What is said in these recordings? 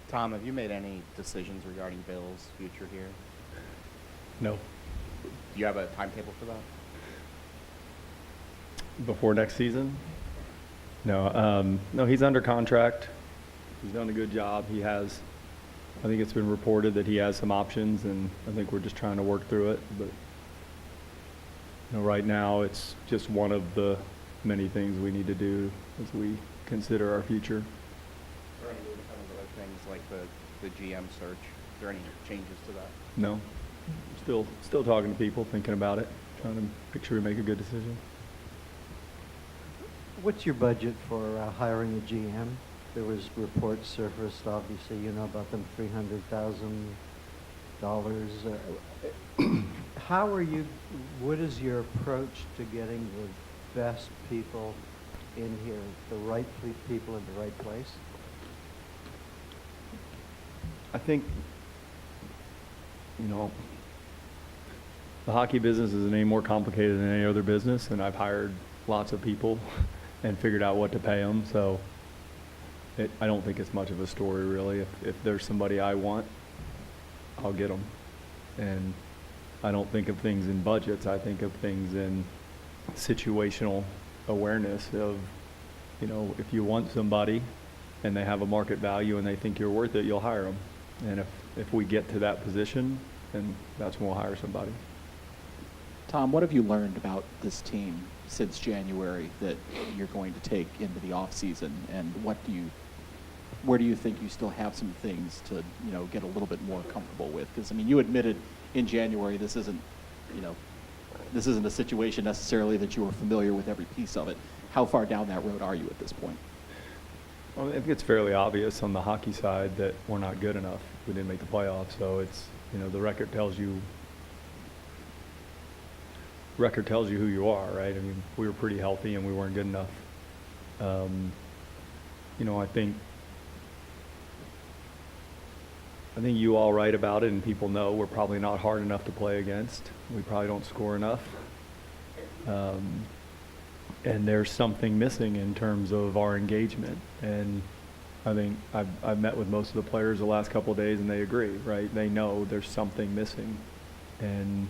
Tom, have you made any decisions regarding Bill's future here? No. Do you have a timetable for that? Before next season? No. No, he's under contract. He's done a good job. I think it's been reported that he has some options, and I think we're just trying to work through it. But right now it's just one of the many things we need to do as we consider our future. Or any kind of other things like the GM search? Is there any changes to that? No. Still talking to people, thinking about it, trying to make sure we make a good decision. What's your budget for hiring a GM? There was reports surfaced, obviously, you know about them, $300,000. What is your approach to getting the best people in here, the right people in the right place? I think, the hockey business isn't any more complicated than any other business, and I've hired lots of people and figured out what to pay them, so I don't think it's much of a story, really. If there's somebody I want, I'll get them. And I don't think of things in budgets. I think of things in situational awareness of, if you want somebody and they have a market value and they think you're worth it, you'll hire them. And if we get to that position, then that's when we'll hire somebody. Tom, what have you learned about this team since January that you're going to take into the offseason, and where do you think you still have some things to, get a little bit more comfortable with? Because, you admitted in January this isn't a situation necessarily that you were familiar with every piece of it. How far down that road are you at this point? Well, I think it's fairly obvious on the hockey side that we're not good enough. We didn't make the playoffs, so it's, the record tells you who you are, right? We were pretty healthy and we weren't good enough. I think you all write about it and people know we're probably not hard enough to play against. We probably don't score enough. And there's something missing in terms of our engagement. And I think I've met with most of the players the last couple of days and they agree, right? They know there's something missing. And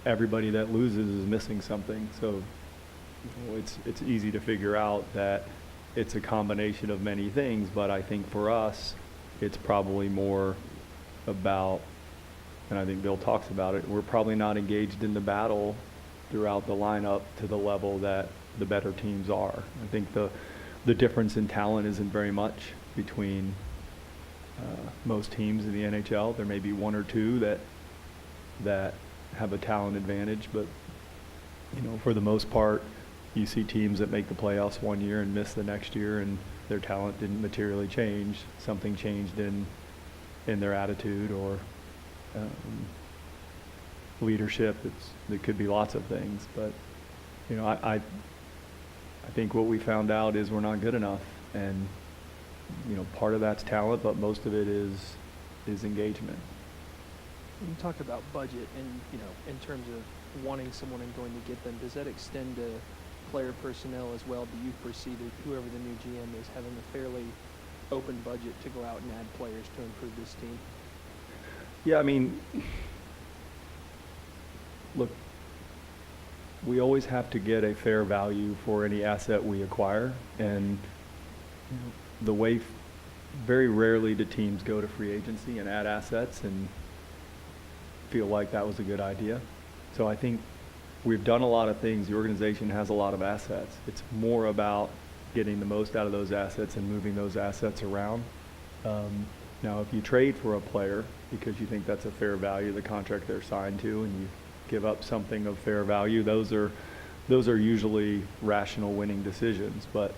everybody that loses is missing something. So it's easy to figure out that it's a combination of many things, but I think for us, it's probably more about, and I think Bill talks about it, we're probably not engaged in the battle throughout the lineup to the level that the better teams are. I think the difference in talent isn't very much between most teams in the NHL. There may be one or two that have a talent advantage, but for the most part, you see teams that make the playoffs one year and miss the next year, and their talent didn't materially change. Something changed in their attitude or leadership. It could be lots of things, but I think what we found out is we're not good enough, and part of that's talent, but most of it is engagement. You talked about budget and, in terms of wanting someone and going to get them. Does that extend to player personnel as well? Do you perceive that whoever the new GM is having a fairly open budget to go out and add players to improve this team? Yeah, look, we always have to get a fair value for any asset we acquire, and the way very rarely do teams go to free agency and add assets and feel like that was a good idea. So I think we've done a lot of things. The organization has a lot of assets. It's more about getting the most out of those assets and moving those assets around. Now, if you trade for a player because you think that's a fair value, the contract they're signed to, and you give up something of fair value, those are usually rational winning decisions. But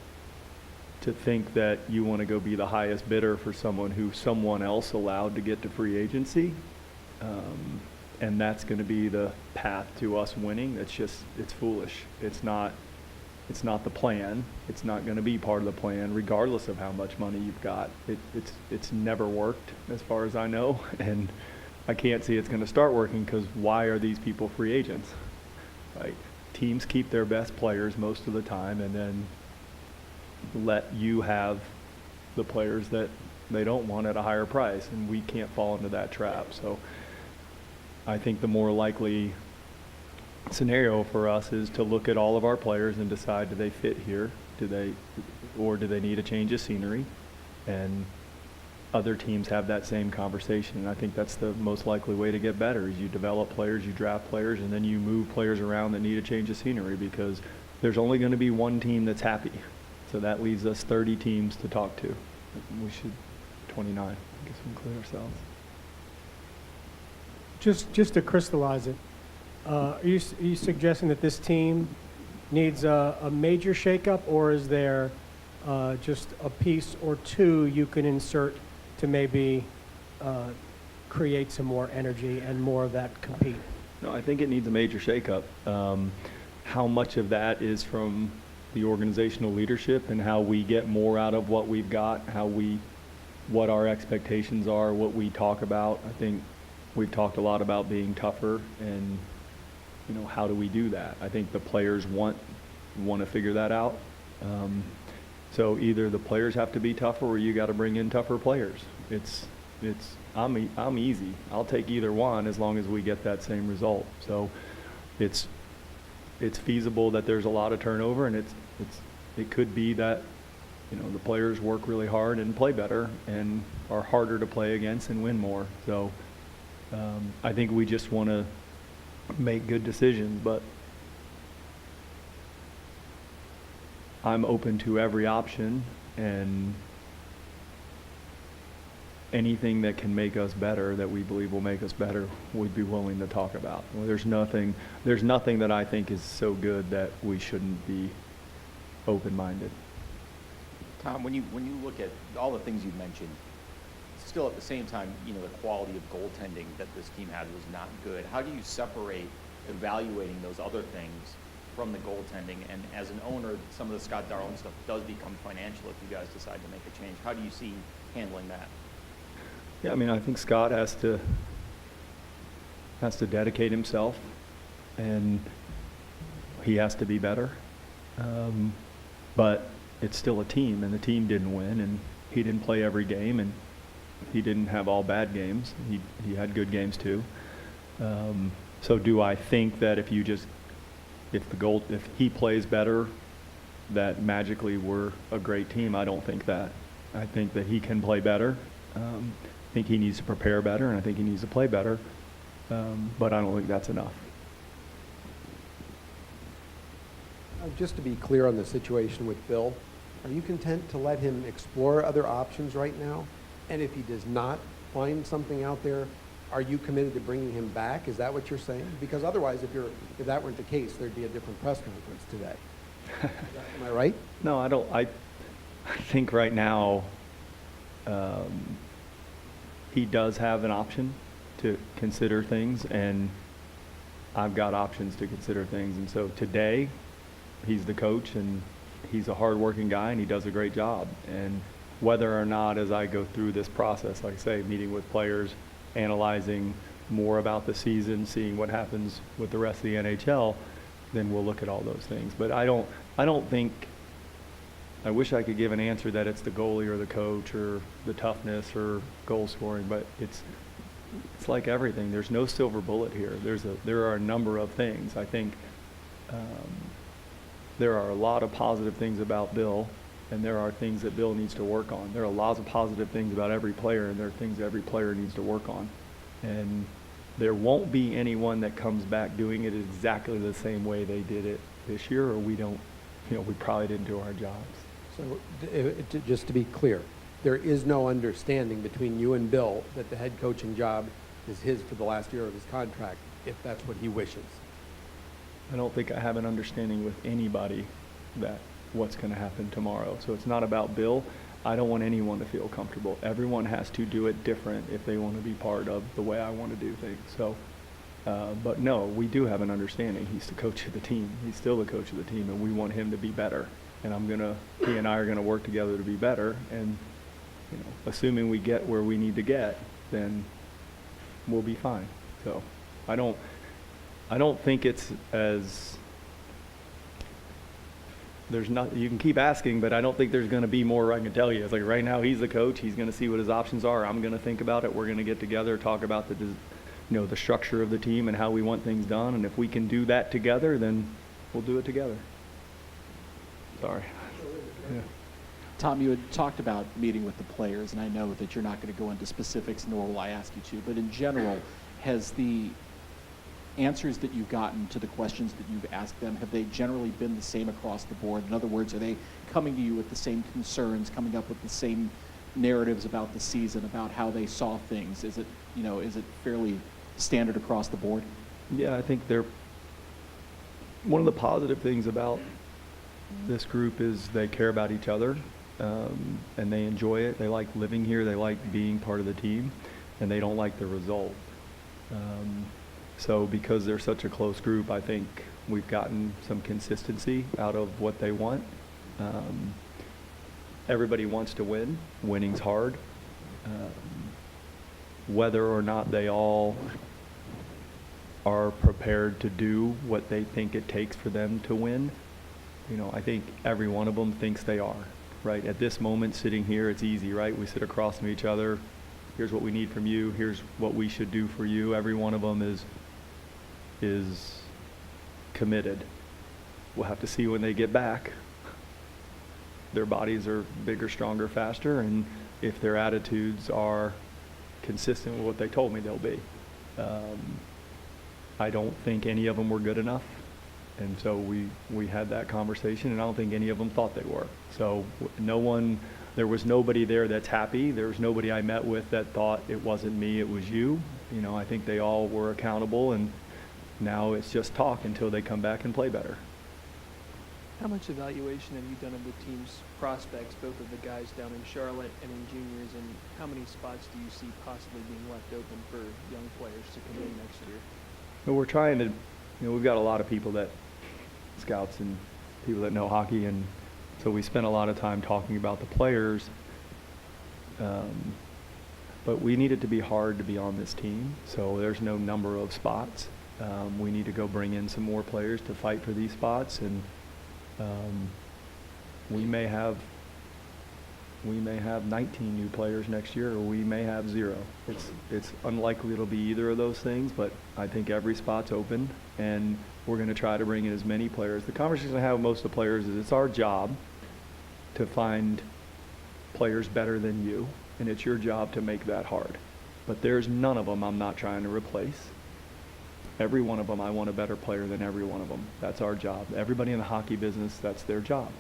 to think that you want to go be the highest bidder for someone who someone else allowed to get to free agency, and that's going to be the path to us winning, it's foolish. It's not the plan. It's not going to be part of the plan, regardless of how much money you've got. It's never worked, as far as I know, and I can't see it's going to start working, because why are these people free agents? Right? Teams keep their best players most of the time, and then let you have the players that they don't want at a higher price, and we can't fall into that trap. So I think the more likely scenario for us is to look at all of our players and decide, do they fit here? Do they need a change of scenery? And other teams have that same conversation, and I think that's the most likely way to get better is you develop players, you draft players, and then you move players around that need a change of scenery, because there's only going to be one team that's happy. So that leaves us 30 teams to talk to. We should 29. I guess we include ourselves. Just to crystallize it, are you suggesting that this team needs a major shakeup, or is there just a piece or two you can insert to maybe create some more energy and more of that compete? No, I think it needs a major shakeup. How much of that is from the organizational leadership and how we get more out of what we've got, what our expectations are, what we talk about. I think we've talked a lot about being tougher, and how do we do that? I think the players want to figure that out. So either the players have to be tougher, or you got to bring in tougher players. I'm easy. I'll take either one as long as we get that same result. So it's feasible that there's a lot of turnover, and it could be that the players work really hard and play better and are harder to play against and win more. So I think we just want to make good decisions, but I'm open to every option, and anything that can make us better, that we believe will make us better, we'd be willing to talk about. Well, there's nothing that I think is so good that we shouldn't be open-minded. Tom, when you look at all the things you mentioned, still at the same time, the quality of goaltending that this team had was not good. How do you separate evaluating those other things from the goaltending? And as an owner, some of the Scott Darling stuff does become financial if you guys decide to make a change. How do you see handling that? Yeah, I think Scott has to dedicate himself, and he has to be better. But it's still a team, and the team didn't win, and he didn't play every game, and he didn't have all bad games. He had good games too. So do I think that if he plays better, that magically we're a great team? I don't think that. I think that he can play better. I think he needs to prepare better, and I think he needs to play better. But I don't think that's enough. Just to be clear on the situation with Bill, are you content to let him explore other options right now? And if he does not find something out there, are you committed to bringing him back? Is that what you're saying? Because otherwise, if that weren't the case, there'd be a different press conference today. Am I right? No, I don't. I think right now he does have an option to consider things, and I've got options to consider things. And so today, he's the coach, and he's a hard-working guy, and he does a great job. And whether or not, as I go through this process, like I say, meeting with players, analyzing more about the season, seeing what happens with the rest of the NHL, then we'll look at all those things. But I don't think, I wish I could give an answer that it's the goalie or the coach or the toughness or goal scoring, but it's like everything. There's no silver bullet here. There are a number of things. I think there are a lot of positive things about Bill, and there are things that Bill needs to work on. There are lots of positive things about every player, and there are things every player needs to work on. And there won't be anyone that comes back doing it exactly the same way they did it this year, or we probably didn't do our jobs. So just to be clear, there is no understanding between you and Bill that the head coaching job is his for the last year of his contract, if that's what he wishes. I don't think I have an understanding with anybody that what's going to happen tomorrow. So it's not about Bill. I don't want anyone to feel comfortable. Everyone has to do it different if they want to be part of the way I want to do things. So, but no, we do have an understanding. He's the coach of the team. He's still the coach of the team, and we want him to be better. And he and I are going to work together to be better. And, assuming we get where we need to get, then we'll be fine. So I don't think it's as there's not, you can keep asking, but I don't think there's going to be more I can tell you. It's like right now he's the coach. He's going to see what his options are. I'm going to think about it. We're going to get together, talk about the structure of the team and how we want things done. And if we can do that together, then we'll do it together. Sorry. Yeah. Tom, you had talked about meeting with the players, and I know that you're not going to go into specifics, nor will I ask you to, but in general, has the answers that you've gotten to the questions that you've asked them, have they generally been the same across the board? In other words, are they coming to you with the same concerns, coming up with the same narratives about the season, about how they saw things? Is it, is it fairly standard across the board? Yeah, I think one of the positive things about this group is they care about each other, and they enjoy it. They like living here. They like being part of the team, and they don't like the result. So because they're such a close group, I think we've gotten some consistency out of what they want. Everybody wants to win. Winning's hard. Whether or not they all are prepared to do what they think it takes for them to win, I think every one of them thinks they are, right? At this moment, sitting here, it's easy, right? We sit across from each other. Here's what we need from you. Here's what we should do for you. Every one of them is committed. We'll have to see when they get back. Their bodies are bigger, stronger, faster, and if their attitudes are consistent with what they told me they'll be. I don't think any of them were good enough. And so we had that conversation, and I don't think any of them thought they were. So there was nobody there that's happy. There was nobody I met with that thought it wasn't me, it was you. I think they all were accountable, and now it's just talk until they come back and play better. How much evaluation have you done of the team's prospects, both of the guys down in Charlotte and in juniors, and how many spots do you see possibly being left open for young players to come in next year? But we're trying to, we've got a lot of people scouts and people that know hockey, and so we spent a lot of time talking about the players. But we need it to be hard to be on this team, so there's no number of spots. We need to go bring in some more players to fight for these spots, and we may have 19 new players next year, or we may have 0. It's unlikely it'll be either of those things, but I think every spot's open, and we're going to try to bring in as many players. The conversation I have with most of the players is it's our job to find players better than you, and it's your job to make that hard. But there's none of them I'm not trying to replace. Every one of them, I want a better player than every one of them. That's our job. Everybody in the hockey business, that's their job.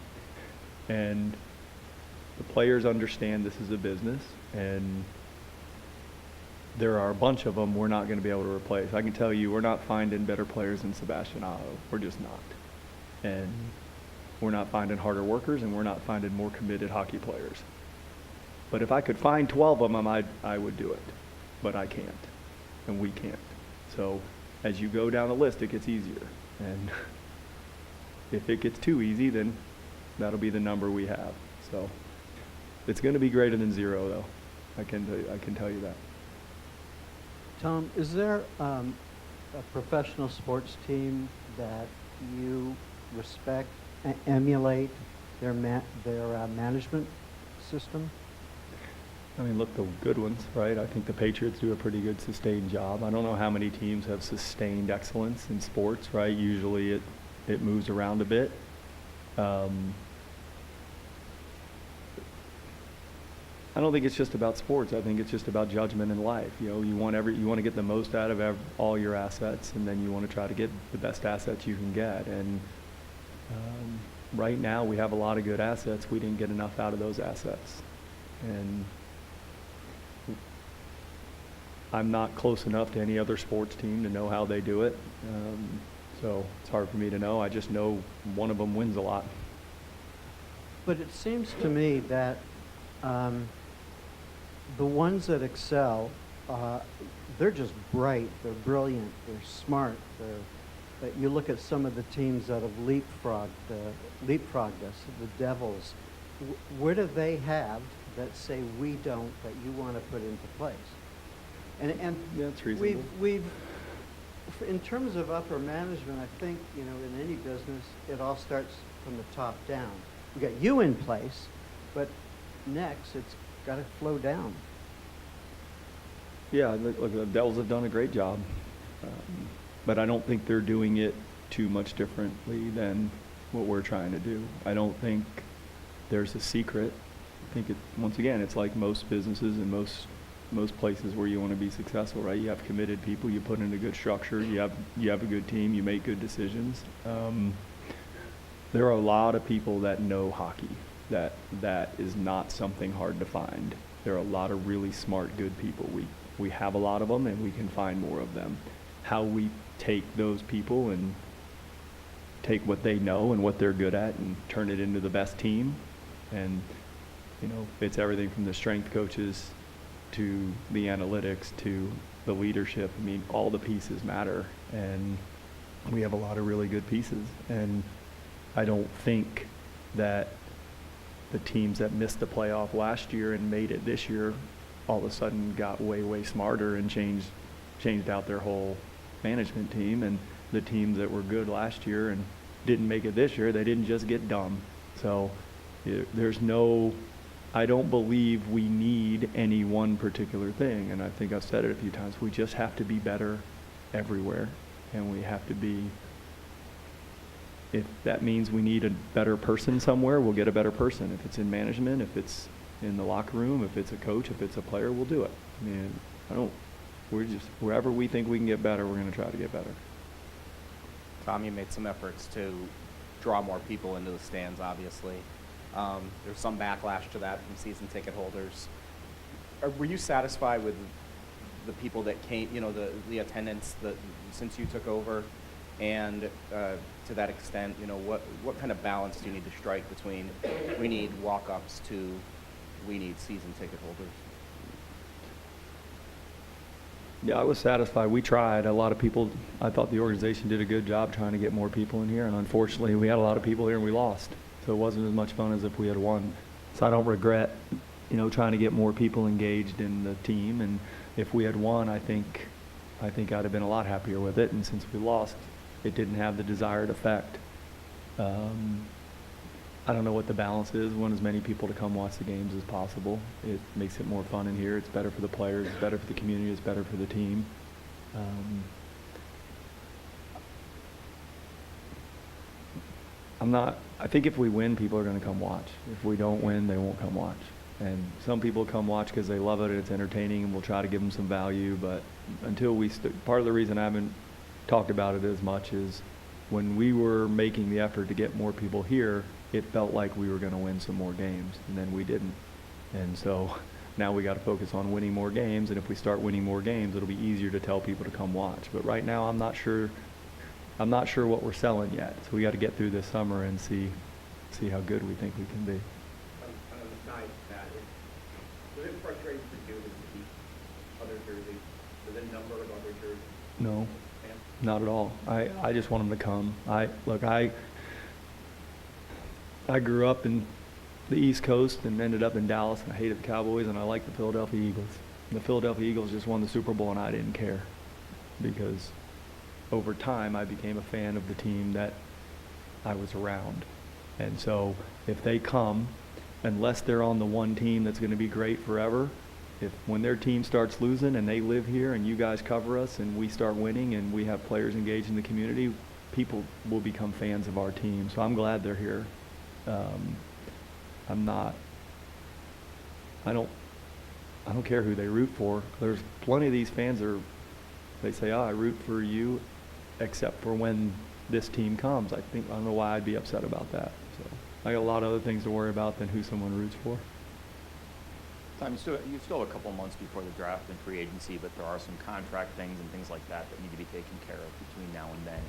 And the players understand this is a business, and there are a bunch of them we're not going to be able to replace. I can tell you we're not finding better players than Sebastian Aho. We're just not. And we're not finding harder workers, and we're not finding more committed hockey players. But if I could find 12 of them, I would do it. But I can't, and we can't. So as you go down the list, it gets easier. And if it gets too easy, then that'll be the number we have. So it's going to be greater than 0, though. I can tell you that. Tom, is there a professional sports team that you respect, emulate their management system? I mean, look, the good ones, right? I think the Patriots do a pretty good sustained job. I don't know how many teams have sustained excellence in sports, right? Usually it moves around a bit. I don't think it's just about sports. I think it's just about judgment in life. You want to get the most out of all your assets, and then you want to try to get the best assets you can get. And right now we have a lot of good assets. We didn't get enough out of those assets. And I'm not close enough to any other sports team to know how they do it. So it's hard for me to know. I just know one of them wins a lot. But it seems to me that the ones that excel, they're just bright, they're brilliant, they're smart. But you look at some of the teams that have leapfrogged us, the Devils. What do they have that say we don't, that you want to put into place? And Yeah, it's reasonable. we've in terms of upper management, I think, in any business, it all starts from the top down. We got you in place, but next it's got to flow down. Yeah, look, the Devils have done a great job, but I don't think they're doing it too much differently than what we're trying to do. I don't think there's a secret. I think once again, it's like most businesses and most places where you want to be successful, right? You have committed people, you put in a good structure, you have a good team, you make good decisions. There are a lot of people that know hockey. That is not something hard to find. There are a lot of really smart, good people. We have a lot of them, and we can find more of them. How we take those people and take what they know and what they're good at and turn it into the best team. And, it's everything from the strength coaches to the analytics to the leadership. I mean, all the pieces matter, and we have a lot of really good pieces. And I don't think that the teams that missed the playoff last year and made it this year all of a sudden got way smarter and changed out their whole management team. And the teams that were good last year and didn't make it this year, they didn't just get dumb. So I don't believe we need any one particular thing. And I think I've said it a few times. We just have to be better everywhere. And we have to be, if that means we need a better person somewhere, we'll get a better person. If it's in management, if it's in the locker room, if it's a coach, if it's a player, we'll do it. I mean, we're just, wherever we think we can get better, we're going to try to get better. Tom, you made some efforts to draw more people into the stands, obviously. There's some backlash to that from season ticket holders. Were you satisfied with the people that came, the attendance that since you took over? And to that extent, what kind of balance do you need to strike between we need walk-ups to we need season ticket holders? Yeah, I was satisfied. We tried. A lot of people, I thought the organization did a good job trying to get more people in here. And unfortunately, we had a lot of people here and we lost. So it wasn't as much fun as if we had won. So I don't regret, trying to get more people engaged in the team. And if we had won, I think I'd have been a lot happier with it. And since we lost, it didn't have the desired effect. I don't know what the balance is. We want as many people to come watch the games as possible. It makes it more fun in here. It's better for the players. It's better for the community. It's better for the team. I think if we win, people are going to come watch. If we don't win, they won't come watch. And some people come watch because they love it and it's entertaining, and we'll try to give them some value. But until part of the reason I haven't talked about it as much is when we were making the effort to get more people here, it felt like we were going to win some more games, and then we didn't. And so now we got to focus on winning more games, and if we start winning more games, it'll be easier to tell people to come watch. But right now, I'm not sure what we're selling yet. So we got to get through this summer and see how good we think we can be. On the side of that, was it frustrating for you to see other jerseys, the number of other jerseys? No, not at all. I just want them to come. I grew up in the East Coast and ended up in Dallas, and I hated the Cowboys, and I liked the Philadelphia Eagles. And the Philadelphia Eagles just won the Super Bowl, and I didn't care because over time I became a fan of the team that I was around. And so if they come, unless they're on the one team that's going to be great forever, when their team starts losing and they live here and you guys cover us and we start winning and we have players engaged in the community, people will become fans of our team. So I'm glad they're here. I don't care who they root for. There's plenty of these fans they say, I root for you, except for when this team comes. I don't know why I'd be upset about that. So I got a lot of other things to worry about than who someone roots for. Tom, you still have a couple months before the draft and free agency, but there are some contract things and things like that need to be taken care of between now and then.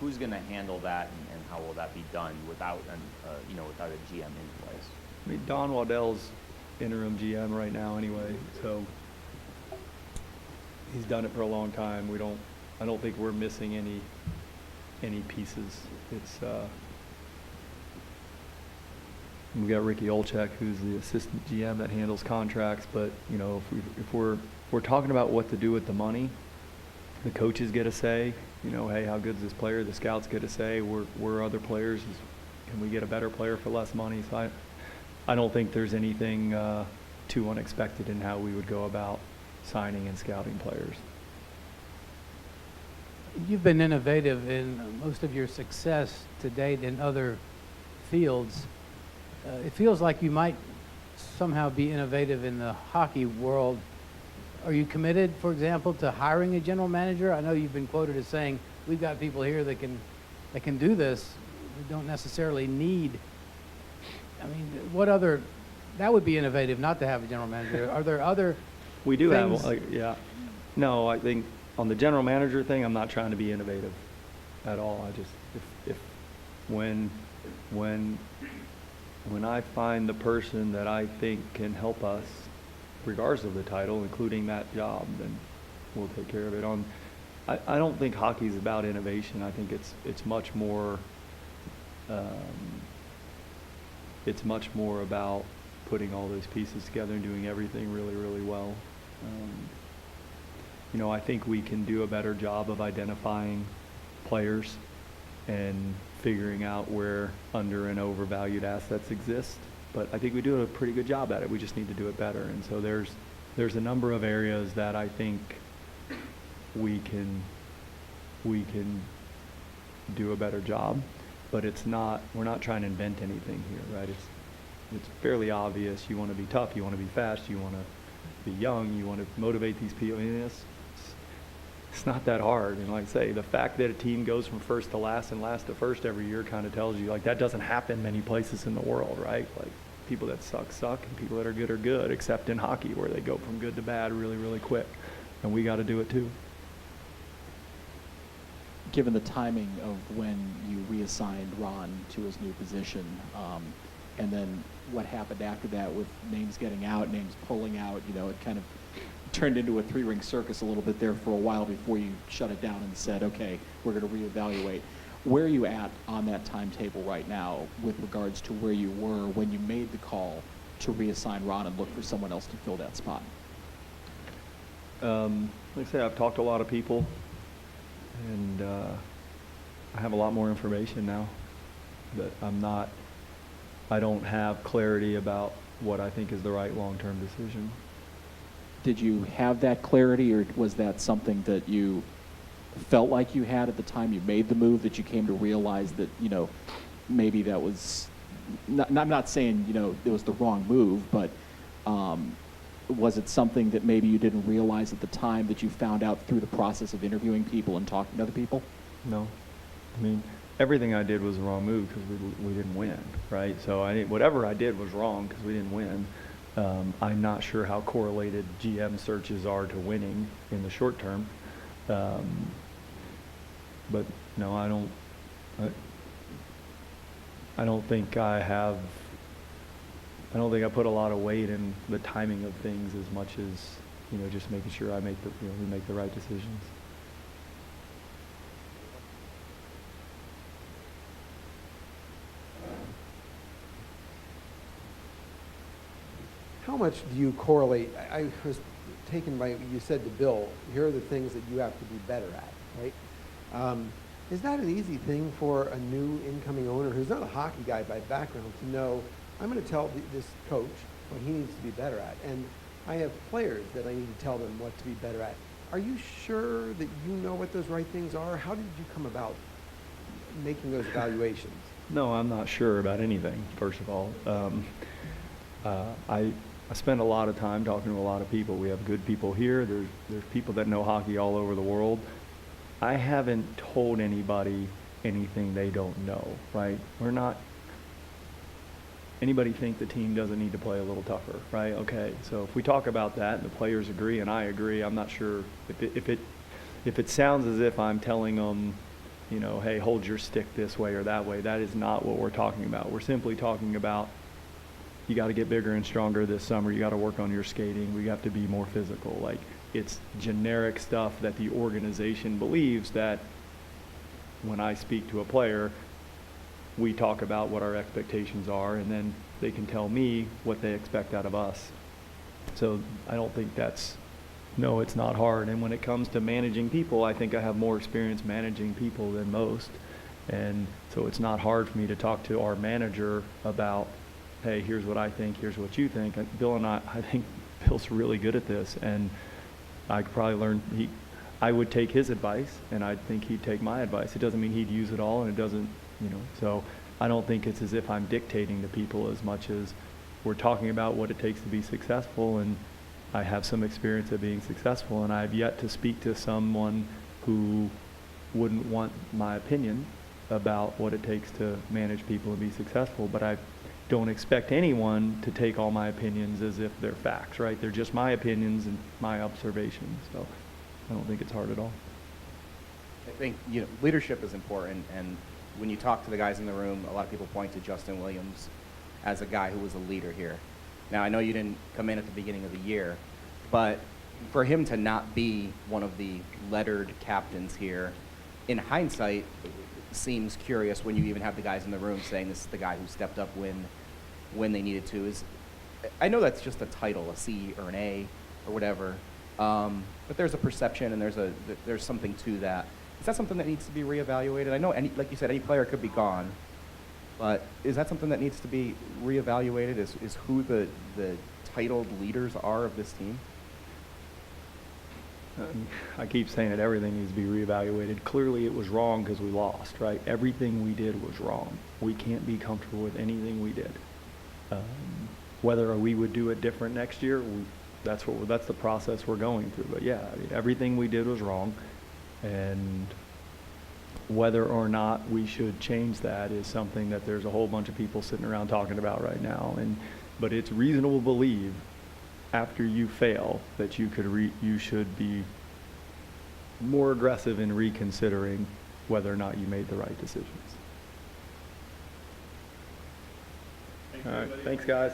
Who's going to handle that, and how will that be done without a GM in place? I mean, Don Waddell's interim GM right now anyway, so he's done it for a long time. I don't think we're missing any pieces. It's we got Ricky Olczyk, who's the assistant GM that handles contracts. But if we're talking about what to do with the money, the coaches get a say. Hey, how good is this player? The scouts get a say. Where other players can we get a better player for less money? So I don't think there's anything too unexpected in how we would go about signing and scouting players. You've been innovative in most of your success to date in other fields. It feels like you might somehow be innovative in the hockey world. Are you committed, for example, to hiring a general manager? I know you've been quoted as saying, we've got people here that can do this. We don't necessarily need, I mean, what other, that would be innovative not to have a general manager. Are there other We do things? have, yeah. No, I think on the general manager thing, I'm not trying to be innovative at all. I just, when I find the person that I think can help us, regardless of the title, including that job, then we'll take care of it. I don't think hockey's about innovation. I think it's much more about putting all those pieces together and doing everything really, really well. I think we can do a better job of identifying players and figuring out where under and overvalued assets exist. But I think we do a pretty good job at it. We just need to do it better. And so there's a number of areas that I think we can do a better job. But we're not trying to invent anything here, right? It's fairly obvious. You want to be tough, you want to be fast, you want to be young, you want to motivate these people. I mean, it's not that hard. And like I say, the fact that a team goes from first to last and last to first every year kind of tells you, like, that doesn't happen many places in the world, right? Like, people that suck, and people that are good, except in hockey where they go from good to bad really, really quick. And we got to do it too. Given the timing of when you reassigned Ron to his new position, and then what happened after that with names getting out, names pulling out, it kind of turned into a three-ring circus a little bit there for a while before you shut it down and said, okay, we're going to reevaluate. Where are you at on that timetable right now with regards to where you were when you made the call to reassign Ron and look for someone else to fill that spot? Like I say, I've talked to a lot of people, and I have a lot more information now, but I don't have clarity about what I think is the right long-term decision. Did you have that clarity, or was that something that you felt like you had at the time you made the move, that you came to realize that, maybe that was, I'm not saying, it was the wrong move, but was it something that maybe you didn't realize at the time that you found out through the process of interviewing people and talking to other people? No. I mean, everything I did was the wrong move because we didn't win, right? So whatever I did was wrong because we didn't win. I'm not sure how correlated GM searches are to winning in the short term. But no, I don't think I put a lot of weight in the timing of things as much as, just making sure we make the right decisions. How much do you correlate? I was taken by what you said to Bill, here are the things that you have to be better at, right? Is that an easy thing for a new incoming owner who's not a hockey guy by background to know, I'm going to tell this coach what he needs to be better at, and I have players that I need to tell them what to be better at. Are you sure that you know what those right things are? How did you come about making those evaluations? No, I'm not sure about anything, first of all. I spend a lot of time talking to a lot of people. We have good people here. There's people that know hockey all over the world. I haven't told anybody anything they don't know, right? Anybody think the team doesn't need to play a little tougher, right? Okay, so if we talk about that and the players agree and I agree, I'm not sure if it sounds as if I'm telling them, hey, hold your stick this way or that way. That is not what we're talking about. We're simply talking about, you got to get bigger and stronger this summer. You got to work on your skating. We have to be more physical. Like, it's generic stuff that the organization believes that when I speak to a player, we talk about what our expectations are, and then they can tell me what they expect out of us. So I don't think it's not hard. And when it comes to managing people, I think I have more experience managing people than most. And so it's not hard for me to talk to our manager about, hey, here's what I think, here's what you think. And Bill and I think Bill's really good at this, and I could probably learn, I would take his advice, and I think he'd take my advice. It doesn't mean he'd use it all, and it doesn't, so I don't think it's as if I'm dictating to people as much as we're talking about what it takes to be successful, and I have some experience of being successful, and I've yet to speak to someone who wouldn't want my opinion about what it takes to manage people and be successful, but I don't expect anyone to take all my opinions as if they're facts, right? They're just my opinions and my observations, so I don't think it's hard at all. I think leadership is important, and when you talk to the guys in the room, a lot of people point to Justin Williams as a guy who was a leader here. Now, I know you didn't come in at the beginning of the year, but for him to not be one of the lettered captains here, in hindsight, seems curious when you even have the guys in the room saying this is the guy who stepped up when they needed to. I know that's just a title, a C or an A or whatever, but there's a perception and there's something to that. Is that something that needs to be reevaluated? I know, like you said, any player could be gone, but is that something that needs to be reevaluated? Is who the titled leaders are of this team? I keep saying it, everything needs to be reevaluated. Clearly it was wrong because we lost, right? Everything we did was wrong. We can't be comfortable with anything we did. Whether we would do it different next year, that's the process we're going through. But yeah, I mean, everything we did was wrong, and whether or not we should change that is something that there's a whole bunch of people sitting around talking about right now. But it's reasonable to believe after you fail that you should be more aggressive in reconsidering whether or not you made the right decisions. All right, thanks guys.